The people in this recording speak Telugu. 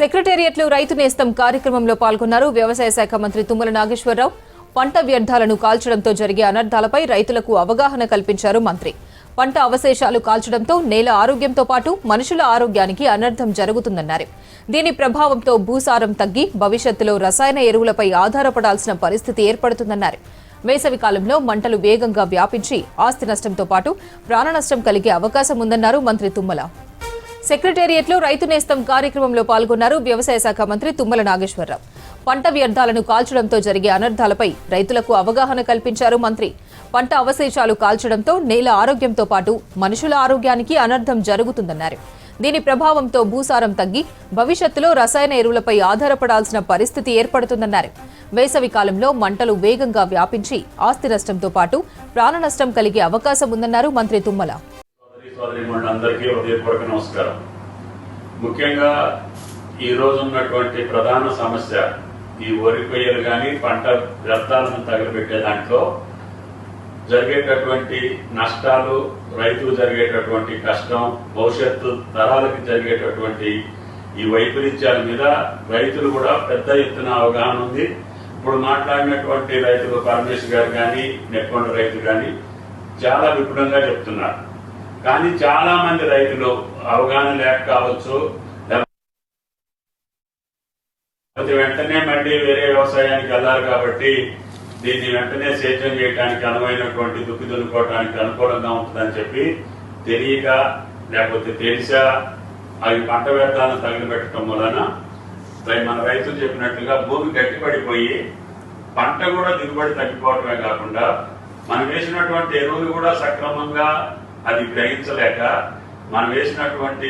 సెక్రటేరియట్లో రైతు నేస్తం కార్యక్రమంలో పాల్గొన్నారు వ్యవసాయ శాఖ మంత్రి తుమ్మల నాగేశ్వరరావు. పంట వ్యర్థాలను కాల్చడంతో జరిగే అనర్థాలపై రైతులకు అవగాహన కల్పించారు మంత్రి. పంట అవశేషాలు కాల్చడంతో నేల ఆరోగ్యంతో పాటు మనుషుల ఆరోగ్యానికి అనర్థం జరుగుతుందన్నారు. దీని ప్రభావంతో భూసారం తగ్గి భవిష్యత్తులో రసాయన ఎరువులపై ఆధారపడాల్సిన పరిస్థితి ఏర్పడుతుందన్నారు. వేసవి కాలంలో మంటలు వేగంగా వ్యాపించి ఆస్తి నష్టంతో పాటు ప్రాణ నష్టం కలిగే అవకాశం ఉందన్నారు మంత్రి తుమ్మల. సెక్రటేరియట్లో రైతు నేస్తం కార్యక్రమంలో పాల్గొన్నారు వ్యవసాయ శాఖ మంత్రి తుమ్మల నాగేశ్వరరావు. పంట వ్యర్థాలను కాల్చడంతో జరిగే అనర్థాలపై రైతులకు అవగాహన కల్పించారు మంత్రి. పంట అవశేషాలు కాల్చడంతో నేల ఆరోగ్యంతో పాటు మనుషుల ఆరోగ్యానికి అనర్థం జరుగుతుందన్నారు. దీని ప్రభావంతో భూసారం తగ్గి భవిష్యత్తులో రసాయన ఎరువులపై ఆధారపడాల్సిన పరిస్థితి ఏర్పడుతుందన్నారు. వేసవి కాలంలో మంటలు వేగంగా వ్యాపించి ఆస్తి నష్టంతో పాటు ప్రాణ నష్టం కలిగే అవకాశం ఉందన్నారు మంత్రి తుమ్మల. అందరికీ హృదయపూర్వక నమస్కారం. ముఖ్యంగా ఈ రోజు ఉన్నటువంటి ప్రధాన సమస్య ఈ వరి కొయ్యలు కానీ పంట వ్యర్థాలను తగలబెట్టే దాంట్లో జరిగేటటువంటి నష్టాలు, రైతులు జరిగేటటువంటి కష్టం, భవిష్యత్తు తరాలకు జరిగేటటువంటి ఈ వైపరీత్యాల మీద రైతులు కూడా పెద్ద ఎత్తున అవగాహన ఉంది. ఇప్పుడు మాట్లాడినటువంటి రైతులు పరమేశ్వర్ గారు కానీ నెక్కొండ రైతులు కానీ చాలా విపులంగా చెప్తున్నారు. కానీ చాలా మంది రైతులు అవగాహన లేక కావచ్చు, వెంటనే మళ్ళీ వేరే వ్యవసాయానికి వెళ్లారు కాబట్టి దీన్ని వెంటనే సేద్యం చేయడానికి అనువైనటువంటి దుక్కి దున్నుకోవడానికి అనుకూలంగా ఉంటుందని చెప్పి తెలియక లేకపోతే తెలిసా అవి పంట వ్యర్థాలను తగిలిపెట్టడం వలన మన రైతులు చెప్పినట్లుగా భూమి గట్టిపడిపోయి పంట కూడా దిగుబడి తగ్గిపోవడమే కాకుండా మనం వేసినటువంటి ఎరువులు కూడా సక్రమంగా అది గ్రహించలేక మనం వేసినటువంటి